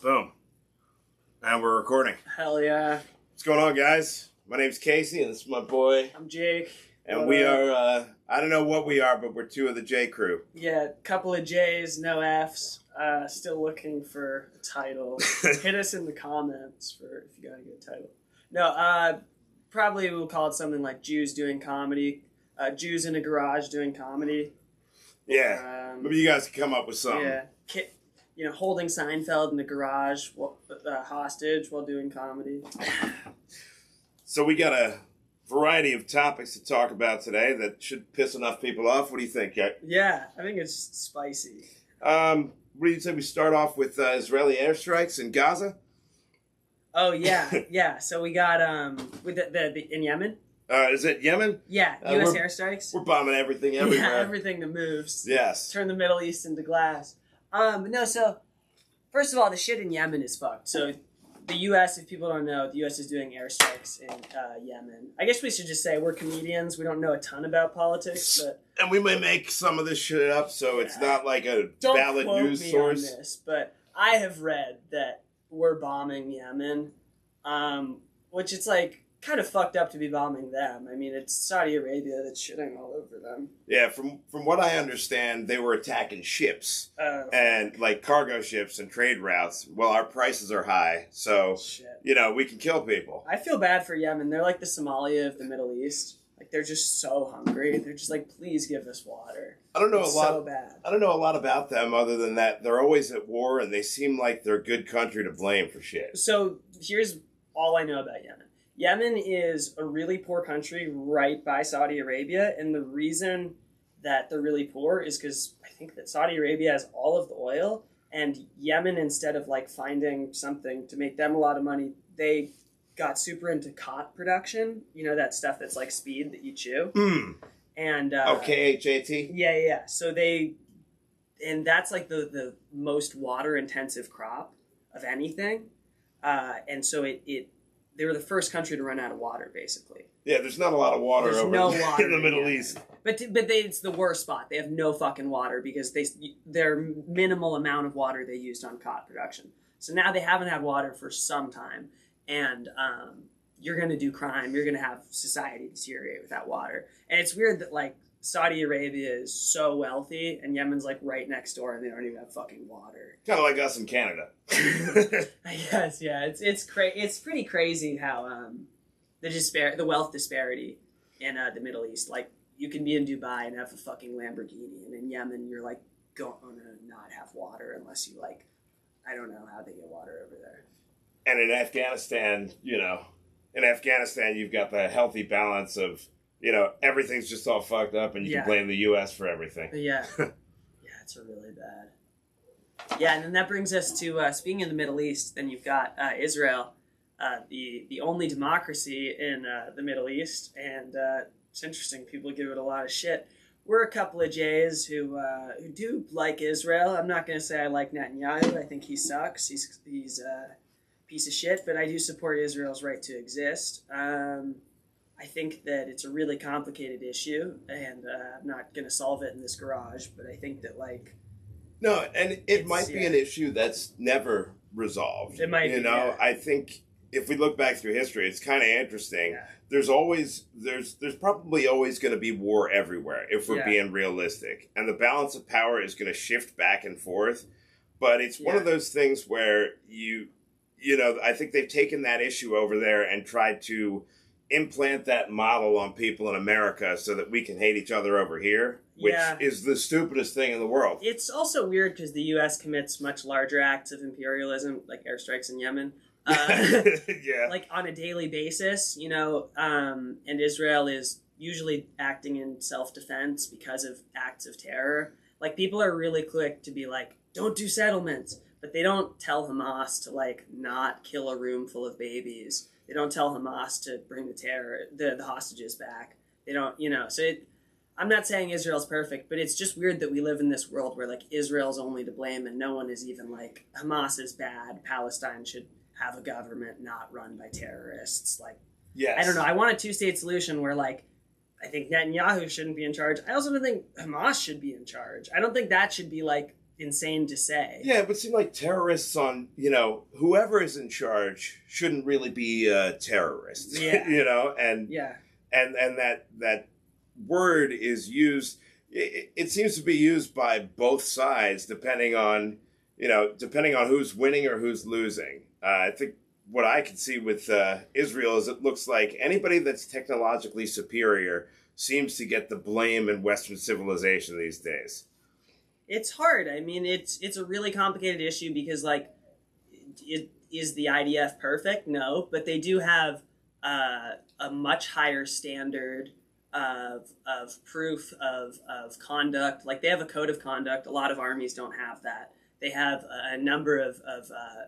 Boom. And we're recording. Hell yeah. What's going on, guys? My name's Casey, and this is my boy. I'm Jake. And we are, I don't know what we are, but we're two of the J crew. Yeah, couple of J's, no F's. Still looking for a title. Hit us in the comments for if you got a good title. No, probably we'll call it something like Jews doing comedy. Jews in a garage doing comedy. Yeah. Maybe you guys can come up with something. Yeah. Holding Seinfeld in the garage hostage while doing comedy. So we got a variety of topics to talk about today that should piss enough people off. What do you think, Jack? Yeah, I think it's spicy. What do you say we start off with Israeli airstrikes in Gaza? Oh, yeah. Yeah, so we got with the in Yemen. Is it Yemen? Yeah, U.S. airstrikes. We're bombing everything everywhere. Yeah, everything that moves. Yes. Turn the Middle East into glass. So first of all, the shit in Yemen is fucked. So the U.S., if people don't know, the U.S. is doing airstrikes in Yemen. I guess we should just say we're comedians. We don't know a ton about politics, but and we may make some of this shit up, so it's not like a valid news source. On this, but I have read that we're bombing Yemen, which it's like kind of fucked up to be bombing them. I mean, it's Saudi Arabia that's shitting all over them. Yeah, from what I understand, they were attacking ships and like cargo ships and trade routes. Well, our prices are high, so we can kill people. I feel bad for Yemen. They're like the Somalia of the Middle East. Like they're just so hungry. They're just like, please give us water. I don't know So bad. I don't know a lot about them other than that they're always at war and they seem like they're a good country to blame for shit. So here's all I know about Yemen. Yemen is a really poor country right by Saudi Arabia, and the reason that they're really poor is because I think that Saudi Arabia has all of the oil, and Yemen, instead of like finding something to make them a lot of money, they got super into khat production. You know, that stuff that's like speed that you chew. And KHAT? Yeah. So and that's like the most water intensive crop of anything. And so they were the first country to run out of water, basically. Yeah, there's not a lot of water in the Middle East. But it's the worst spot. They have no fucking water because their minimal amount of water they used on khat production. So now they haven't had water for some time, and you're going to do crime. You're going to have society deteriorate without water. And it's weird that like Saudi Arabia is so wealthy, and Yemen's like right next door, and they don't even have fucking water. Kind of like us in Canada. I guess, yeah. It's pretty crazy how the wealth disparity in the Middle East. Like you can be in Dubai and have a fucking Lamborghini, and in Yemen you're like going to not have water unless you like, I don't know how they get water over there. And in Afghanistan, you've got the healthy balance of everything's just all fucked up, and you can blame the U.S. for everything. Yeah, it's really bad. Yeah, and then that brings us to speaking of the Middle East. Then you've got Israel, the only democracy in the Middle East, and it's interesting. People give it a lot of shit. We're a couple of Jays who do like Israel. I'm not going to say I like Netanyahu. I think he sucks. He's a piece of shit. But I do support Israel's right to exist. I think that it's a really complicated issue, and I'm not going to solve it in this garage, but I think that, like... No, and it might be an issue that's never resolved. It might be, I think if we look back through history, it's kind of interesting. Yeah. There's probably always going to be war everywhere, if we're being realistic. And the balance of power is going to shift back and forth. But it's one of those things where I think they've taken that issue over there and tried to implant that model on people in America so that we can hate each other over here, which is the stupidest thing in the world. It's also weird because the U.S. commits much larger acts of imperialism, like airstrikes in Yemen, like on a daily basis, and Israel is usually acting in self-defense because of acts of terror. Like, people are really quick to be like, don't do settlements, but they don't tell Hamas to, like, not kill a room full of babies. They don't tell Hamas to bring the hostages back. They don't, I'm not saying Israel's perfect, but it's just weird that we live in this world where, like, Israel's only to blame and no one is even like, Hamas is bad, Palestine should have a government not run by terrorists. Like, I don't know. I want a two-state solution where, like, I think Netanyahu shouldn't be in charge. I also don't think Hamas should be in charge. I don't think that should be, like, insane to say. Yeah, it would seem like terrorists on, whoever is in charge shouldn't really be a terrorist. Yeah. And that word is used, it seems to be used by both sides depending on who's winning or who's losing. I think what I can see with Israel is it looks like anybody that's technologically superior seems to get the blame in Western civilization these days. It's hard. I mean, it's a really complicated issue because, like, is the IDF perfect? No, but they do have a much higher standard of proof of conduct. Like, they have a code of conduct. A lot of armies don't have that. They have a number of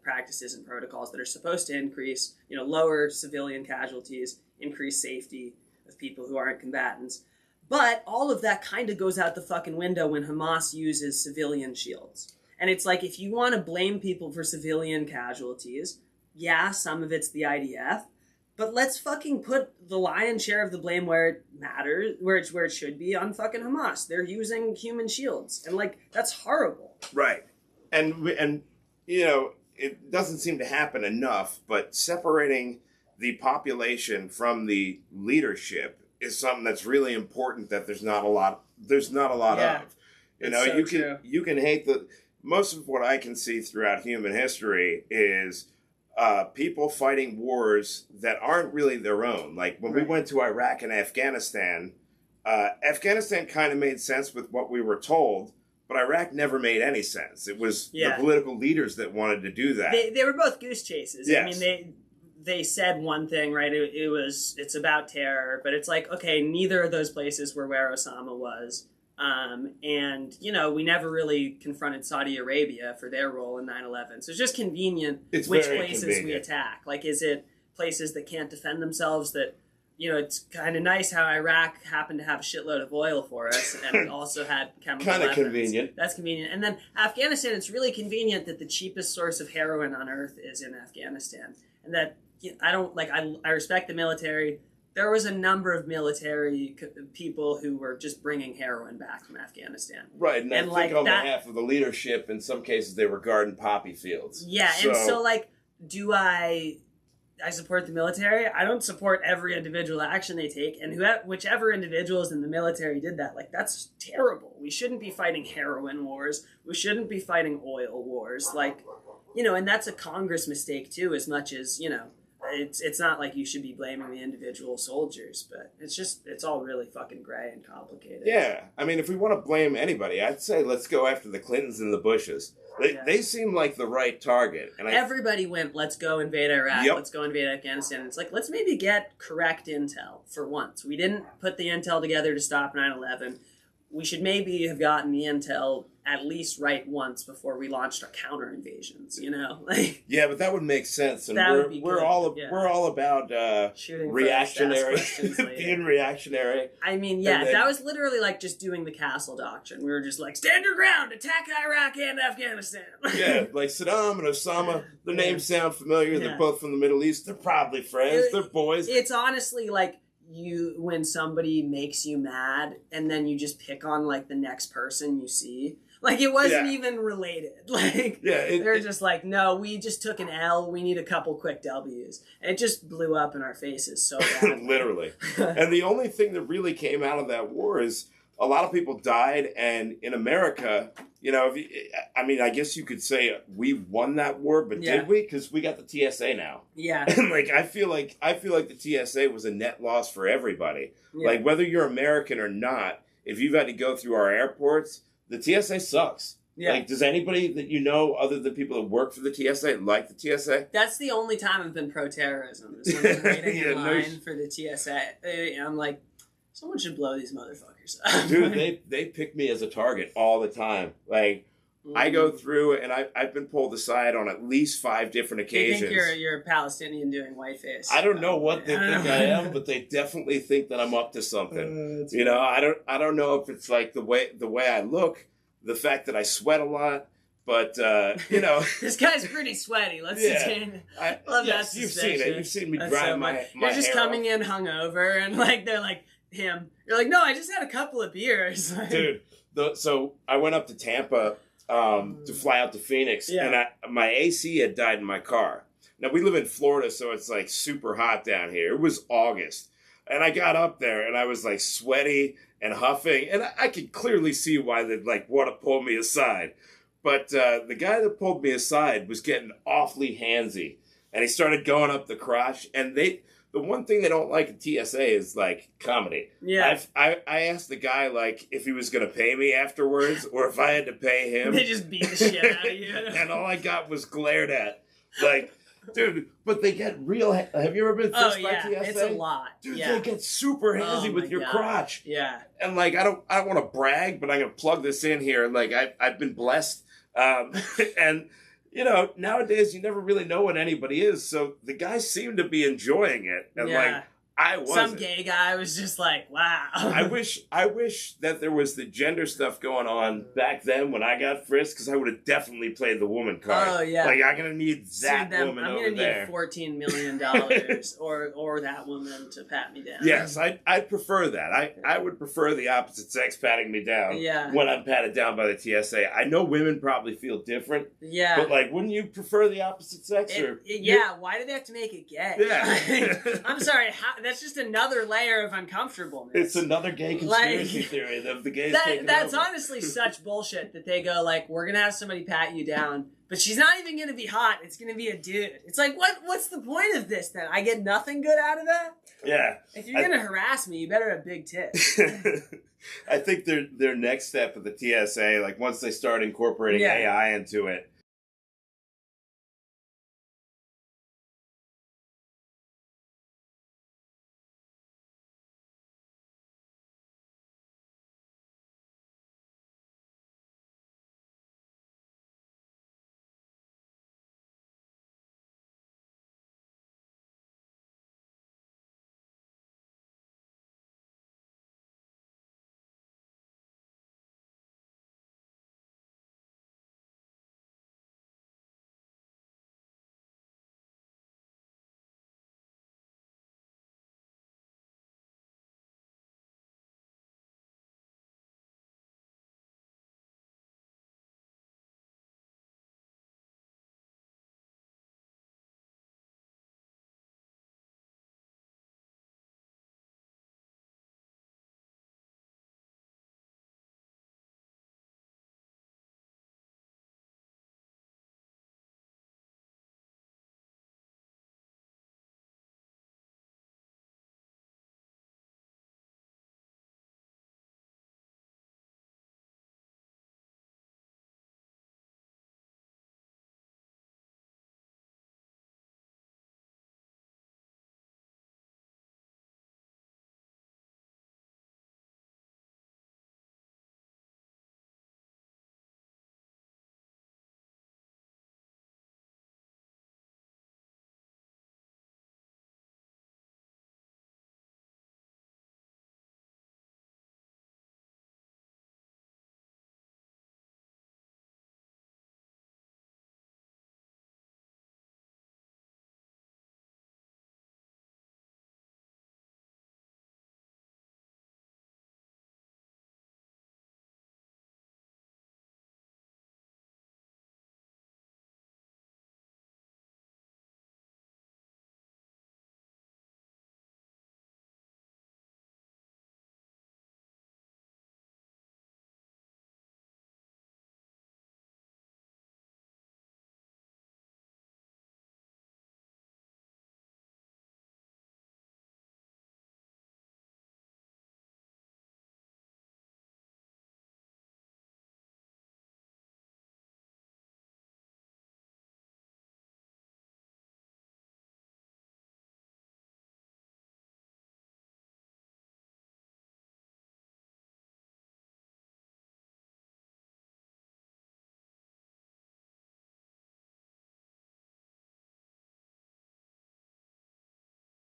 practices and protocols that are supposed to increase, lower civilian casualties, increase safety of people who aren't combatants. But all of that kind of goes out the fucking window when Hamas uses civilian shields. And it's like, if you want to blame people for civilian casualties, yeah, some of it's the IDF, but let's fucking put the lion's share of the blame where it matters, where it should be, on fucking Hamas. They're using human shields. And, like, that's horrible. Right. And it doesn't seem to happen enough, but separating the population from the leadership is something that's really important that there's not a lot Yeah, of. You can hate most of what I can see throughout human history is people fighting wars that aren't really their own. Like when we went to Iraq and Afghanistan, Afghanistan kind of made sense with what we were told, but Iraq never made any sense. It was the political leaders that wanted to do that. They were both goose chases. Yes. I mean, they said one thing, right? It's about terror, but it's like, okay, neither of those places were where Osama was. And, we never really confronted Saudi Arabia for their role in 9/11. So it's just convenient which places we attack. Like, is it places that can't defend themselves that, it's kind of nice how Iraq happened to have a shitload of oil for us and also had chemical weapons. Kind of convenient. That's convenient. And then Afghanistan, it's really convenient that the cheapest source of heroin on earth is in Afghanistan. And that, I respect the military. There was a number of military people who were just bringing heroin back from Afghanistan. Right, and I think on behalf of the leadership, in some cases they were guarding poppy fields. Yeah, and so, do I support the military? I don't support every individual action they take, and whichever individuals in the military did that, that's terrible. We shouldn't be fighting heroin wars. We shouldn't be fighting oil wars. And that's a Congress mistake too, as much as, it's not like you should be blaming the individual soldiers, but it's all really fucking gray and complicated. Yeah. I mean, if we want to blame anybody, I'd say let's go after the Clintons and the Bushes. They seem like the right target. And everybody went, let's go invade Iraq, let's go invade Afghanistan. It's like, let's maybe get correct intel for once. We didn't put the intel together to stop 9/11. We should maybe have gotten the intel at least right once before we launched our counter invasions, Yeah, but that would make sense, and we're all about reactionary, being reactionary. I mean, that was literally like just doing the Castle Doctrine. We were just like, stand your ground, attack Iraq and Afghanistan. Yeah, like Saddam and Osama, their names sound familiar. They're both from the Middle East. They're probably friends. They're boys. It's honestly like, when somebody makes you mad and then you just pick on the next person you see, it wasn't even related. They're just like, no, we just took an L, we need a couple quick W's, and it just blew up in our faces so bad. Literally. And the only thing that really came out of that war is a lot of people died, and in America, I guess you could say we won that war, but did we? Because we got the TSA now. Yeah. And I feel like the TSA was a net loss for everybody. Yeah. Whether you're American or not, if you've had to go through our airports, the TSA sucks. Yeah. Does anybody that you know, other than people that work for the TSA, like the TSA? That's the only time I've been pro-terrorism. Is when I'm waiting in line for the TSA. I'm like, someone should blow these motherfuckers up. Dude, they pick me as a target all the time. I go through, and I've been pulled aside on at least 5 different occasions. They think you're a Palestinian doing whiteface. I don't know what they think I am, but they definitely think that I'm up to something. I don't know if it's the way I look, the fact that I sweat a lot, but this guy's pretty sweaty. Let's love that you've seen it. You've seen me grind my You're just hair coming off. in hungover, and they're like him. You're like, no, I just had a couple of beers. Dude. So I went up to Tampa to fly out to Phoenix, and my AC had died in my car. Now, we live in Florida, so it's like super hot down here. It was August, and I got up there, and I was like sweaty and huffing, and I could clearly see why they'd like want to pull me aside. But the guy that pulled me aside was getting awfully handsy, and he started going up the crotch, and the one thing they don't like at TSA is like comedy. Yeah. I asked the guy like if he was going to pay me afterwards or if I had to pay him. They just beat the shit out of you. And all I got was glared at. Like, dude, but they get real. Have you ever been fisted by TSA? It's a lot. Dude, they get super handsy with your crotch. Yeah. And like, I don't want to brag, but I'm going to plug this in here. Like, I've been blessed. And you know, nowadays you never really know what anybody is, so the guys seem to be enjoying it, and like I wasn't. Some gay guy was just like, wow. I wish that there was the gender stuff going on back then when I got frisked, because I would have definitely played the woman card. Oh yeah, like I'm gonna need that woman I'm over there. I'm gonna need $14 million or that woman to pat me down. Yes, I'd prefer that. I would prefer the opposite sex patting me down. When I'm patted down by the TSA. I know women probably feel different. Yeah, but like, wouldn't you prefer the opposite sex? Why do they have to make it gay? Yeah, I'm sorry. That's just another layer of uncomfortableness. It's another gay conspiracy theory of the gays. That's honestly such bullshit that they go like, we're gonna have somebody pat you down, but she's not even gonna be hot. It's gonna be a dude. It's like, what's the point of this then? I get nothing good out of that? Yeah. If you're gonna harass me, you better have big tits. I think their next step of the TSA, like once they start incorporating AI into it,